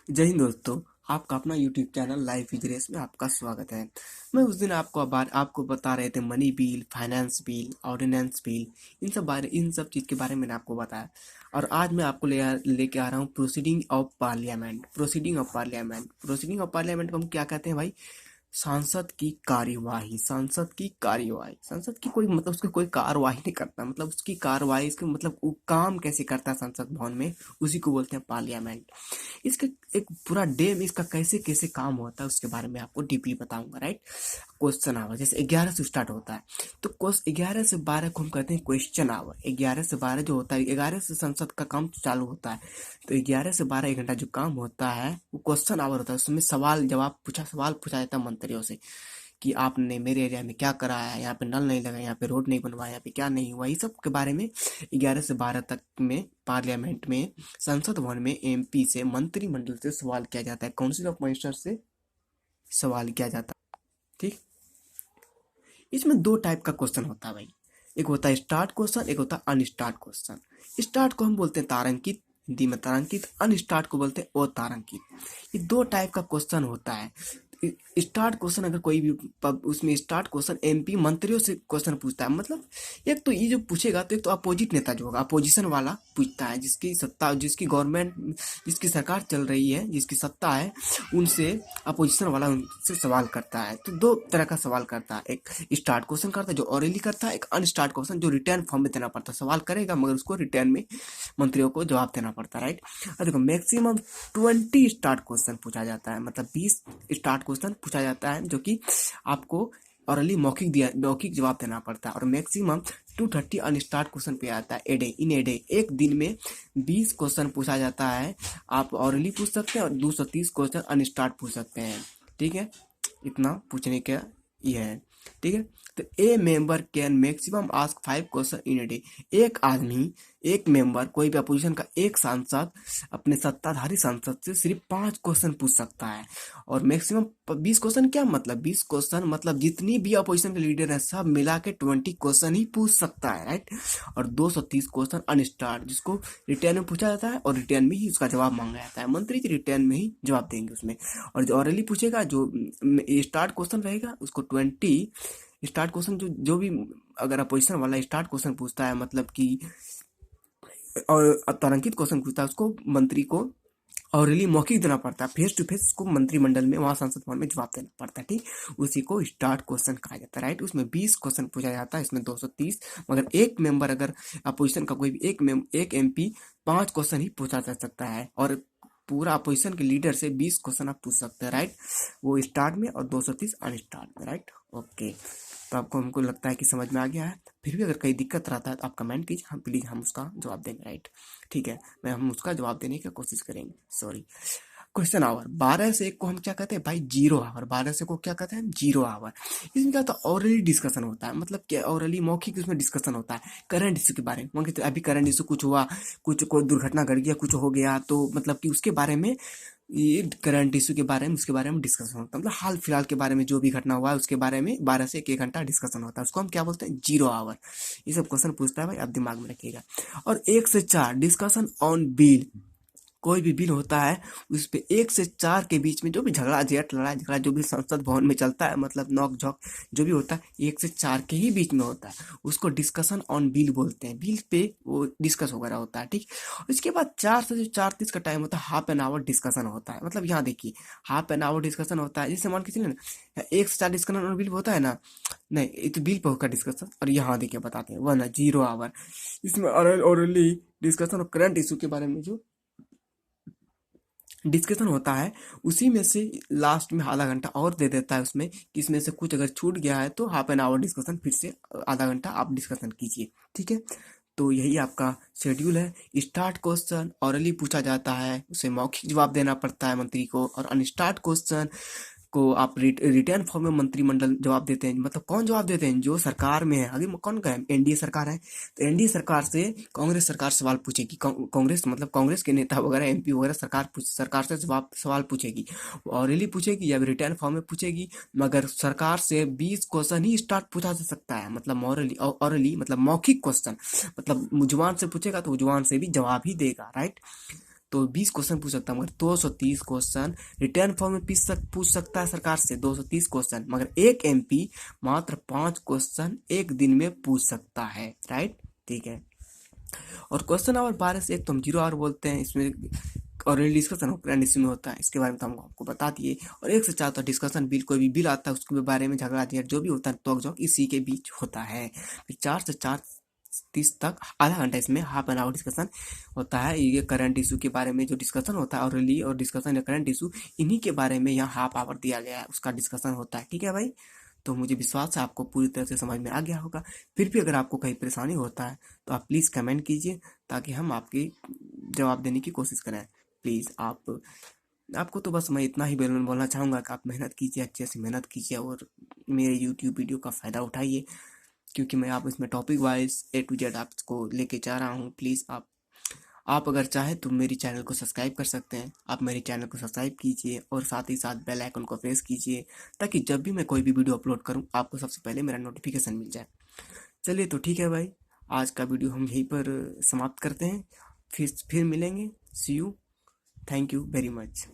जय हिंद दोस्तों। आपका अपना YouTube channel life with race में आपका स्वागत है। मैं उस दिन आपको बता रहे थे money bill, finance bill, ordinance bill, इन सब चीज़ के बारे में मैंने आपको बताया। और आज मैं आपको लेके आ रहा हूँ proceeding of parliament. Proceeding of parliament को हम क्या कहते हैं भाई? सांसद की कोई मतलब उसकी कोई कार्यवाही नहीं करता, मतलब उसकी कार्यवाही, इसके मतलब वो काम कैसे करता है संसद भवन में, उसी को बोलते हैं पार्लियामेंट। इसका एक पूरा डे में इसका कैसे कैसे काम होता है उसके बारे में आपको डीपली बताऊंगा, राइट। क्वेश्चन आवर जैसे 11 से स्टार्ट होता है, तो 11 से 12 को हम कहते हैं क्वेश्चन आवर। 11 से 12 जो होता है, 11 से संसद का काम चालू होता है, तो 11 से 12 एक घंटा जो काम होता है वो क्वेश्चन आवर होता है। उसमें सवाल पूछा जाता है मंत्रियों से कि आपने मेरे एरिया में क्या कराया, यहाँ पे नल नहीं लगा, यहाँ पे रोड नहीं बनवाया, यहाँ पे क्या नहीं हुआ, ये सब के बारे में 11 से 12 तक में पार्लियामेंट में, संसद भवन में एमपी से, मंत्रिमंडल से सवाल किया जाता है, काउंसिल ऑफ मिनिस्टर से सवाल किया जाता है। ठीक। इसमें दो टाइप का क्वेश्चन होता है भाई। एक होता है स्टार्ट क्वेश्चन, एक होता है अनस्टार्ट क्वेश्चन। स्टार्ट को हम बोलते हैं तारांकित, हिंदी में तारांकित। अनस्टार्ट को बोलते हैं अतारांकित। ये दो टाइप का क्वेश्चन होता है। स्टार्ट क्वेश्चन अगर कोई भी उसमें स्टार्ट क्वेश्चन एमपी मंत्रियों से क्वेश्चन पूछता है, मतलब एक तो ये जो पूछेगा, तो एक तो अपोजिट नेता जो होगा, अपोजिशन वाला पूछता है, जिसकी सत्ता, जिसकी गवर्नमेंट, जिसकी सरकार चल रही है, जिसकी सत्ता है, उनसे अपोजिशन वाला उनसे सवाल करता है। तो दो तरह का सवाल करता है, एक स्टार्ट क्वेश्चन करता है जो ऑरली करता है, एक अनस्टार्ट क्वेश्चन जो रिटर्न फॉर्म में देना पड़ता है। सवाल करेगा मगर उसको रिटर्न में मंत्रियों को जवाब देना पड़ता है, राइट। और देखो मैक्सिमम 20 स्टार्ट क्वेश्चन पूछा जाता है, मतलब 20 स्टार्ट क्वेश्चन पूछा जाता है जो कि आपको ऑरली मौखिक जवाब देना पड़ता है। और मैक्सिमम 230 अनस्टार्ट क्वेश्चन पे आता है ए डे। एक दिन में 20 क्वेश्चन पूछा जाता है। आप ऑरली पूछ सकते हैं और 230 क्वेश्चन अनस्टार्ट पूछ सकते हैं। ठीक है, इतना पूछने का ये है। ठीक है, तो ए member can maximum ask 5 question in a day. एक आदमी, एक मेंबर, कोई भी अपोजिशन का एक सांसद अपने सत्ताधारी सांसद से सिर्फ 5 क्वेश्चन पूछ सकता है। और मैक्सिमम 20 क्वेश्चन क्या मतलब? 20 क्वेश्चन मतलब जितनी भी अपोजिशन के लीडर है सब मिला के 20 क्वेश्चन ही पूछ सकता है, राइट। और 230 क्वेश्चन अनस्टार्ट, जिसको रिटर्न में पूछा जाता है और रिटर्न में ही उसका जवाब मांगा जाता है। मंत्री जी रिटर्न में ही जवाब देंगे उसमें। और जो ऑरली पूछेगा, जो स्टार्ट क्वेश्चन रहेगा, उसको 20 स्टार्ट क्वेश्चन, जो भी अगर अपोजिशन वाला स्टार्ट क्वेश्चन पूछता है, मतलब कि और तारांकित क्वेश्चन पूछता है, उसको मंत्री को ऑरली मौखिक देना पड़ता है, फेस टू फेस उसको मंत्रिमंडल में, वहाँ संसद भवन में जवाब देना पड़ता है। ठीक, उसी को स्टार्ट क्वेश्चन कहा जाता है, राइट। उसमें 20 क्वेश्चन पूछा जाता है, इसमें 230। मगर एक मेंबर, अगर अपोजिशन का कोई भी एक एमपी 5 क्वेश्चन ही पूछा जा सकता है। और पूरा अपोजिशन के लीडर से 20 क्वेश्चन आप पूछ सकते हैं, राइट। वो स्टार्ट में और 230 अनस्टार्ट में, राइट। ओके, तो आपको, हमको लगता है कि समझ में आ गया है। फिर भी अगर कोई दिक्कत रहता है तो आप कमेंट कीजिए, हम प्लीज़ हम उसका जवाब देंगे, राइट। ठीक है, हम उसका जवाब देने की कोशिश करेंगे। सॉरी। क्वेश्चन आवर 12 से 1 को हम क्या कहते हैं भाई? Zero hour. 12 से को क्या कहते हैं? Zero hour. इसमें क्या होता है? ऑरली डिस्कशन होता है, मतलब क्या, ऑरली मौखिक उसमें डिस्कशन होता है करंट इशू के बारे में। मान के अभी करंट इशू कुछ हुआ, कुछ कोई दुर्घटना घट गया, कुछ हो गया, तो मतलब कि उसके बारे में, ये करंट इशू के बारे में, उसके बारे में डिस्कशन होता है, मतलब हाल फिलहाल के बारे में जो भी घटना हुआ है उसके बारे में 12 से 1 घंटा डिस्कशन होता है। उसको हम क्या बोलते हैं? Zero hour. ये सब क्वेश्चन पूछता है भाई, आप दिमाग में रखिएगा। और 1 से 4 डिस्कशन ऑन बिल। कोई भी बिल होता है उस पे 1 से 4 के बीच में जो भी लड़ाई झगड़ा जो भी संसद भवन में चलता है, मतलब नोक झोंक जो भी होता है, 1 से 4 के ही बीच में होता है, उसको डिस्कशन ऑन बिल बोलते हैं। बिल पे वो डिस्कस वगैरह होता है, ठीक। उसके बाद 4 से जो 4:30 का टाइम होता है, हाफ एन आवर डिस्कशन होता है। मतलब यहाँ देखिए, हाफ एन आवर डिस्कशन होता है, जैसे मान के चलिए ना, 1 से 4 डिस्कशन ऑन बिल होता है ना, नहीं ये तो बिल पे होगा डिस्कशन। और यहाँ देखिए बताते हैं, वह ना जीरो आवर, इसमें ओरली डिस्कशन और करंट इशू के बारे में जो डिस्कशन होता है, उसी में से लास्ट में आधा घंटा और दे देता है उसमें, कि इसमें से कुछ अगर छूट गया है तो हाफ एन आवर डिस्कशन, फिर से आधा घंटा आप डिस्कशन कीजिए। ठीक है, तो यही आपका शेड्यूल है। स्टार्ट क्वेश्चन ऑरली पूछा जाता है, उसे मौखिक जवाब देना पड़ता है मंत्री को। और अनस्टार्ट क्वेश्चन को आप रिटर्न फॉर्म में मंत्रिमंडल जवाब देते हैं। मतलब कौन जवाब देते हैं? जो सरकार में है। अभी कौन का है? एनडीए सरकार है, तो एनडीए सरकार से कांग्रेस सरकार सवाल पूछेगी। कांग्रेस मतलब कांग्रेस के नेता वगैरह, एमपी वगैरह, सरकार से सवाल पूछेगी, ऑरली पूछेगी या रिटर्न फॉर्म में पूछेगी। मगर सरकार से 20 क्वेश्चन ही स्टार्ट पूछा जा सकता है, मतलब ऑरली मतलब मौखिक क्वेश्चन, मतलब जुबान से पूछेगा तो जुबान से भी जवाब ही देगा, राइट। तो 20 क्वेश्चन पूछ सकता है, मगर 230 क्वेश्चन रिटर्न फॉर्म में पूछ सकता है सरकार से 230 क्वेश्चन, मगर एक एमपी मात्र 5 क्वेश्चन एक दिन में पूछ सकता है, राइट। ठीक है। और क्वेश्चन नंबर 12 से एक तो हम 0 आवर बोलते हैं, इसमें ऑलरेडी डिस्कशन करंट इश्यू में होता है, इसके बारे में तो हम आपको बता दिए। और 1 से 4 तो डिस्कशन बिल, कोई भी बिल आता है उसके बारे में झगड़ा दिया जो भी होता है टॉक जॉक इसी के बीच होता है। फिर 4 से 4:30 तक आधा घंटा इसमें हाफ एन आवर डिस्कशन होता है, ये करंट इशू के बारे में जो डिस्कशन होता है ऑलरेडी, और डिस्कशन या करंट इशू इन्हीं के बारे में यहाँ हाफ आवर दिया गया है, उसका डिस्कशन होता है। ठीक है भाई, तो मुझे विश्वास है आपको पूरी तरह से समझ में आ गया होगा। फिर भी अगर आपको कहीं परेशानी होता है तो आप प्लीज़ कमेंट कीजिए, ताकि हम आपकी जवाब देने की कोशिश करें। प्लीज़ आपको तो बस मैं इतना ही बोलना चाहूँगा कि आप मेहनत कीजिए, अच्छे से मेहनत कीजिए और मेरे यूट्यूब वीडियो का फ़ायदा उठाइए, क्योंकि मैं आप इसमें topic wise A to Z आपको लेके जा रहा हूँ। प्लीज़ आप अगर चाहें तो मेरी चैनल को सब्सक्राइब कर सकते हैं। आप मेरे चैनल को सब्सक्राइब कीजिए और साथ ही साथ बेल आइकन को प्रेस कीजिए, ताकि जब भी मैं कोई भी वीडियो अपलोड करूं आपको सबसे पहले मेरा नोटिफिकेशन मिल जाए। चलिए तो ठीक है भाई, आज का वीडियो हम यहीं पर समाप्त करते हैं, फिर मिलेंगे। See you, thank you very much.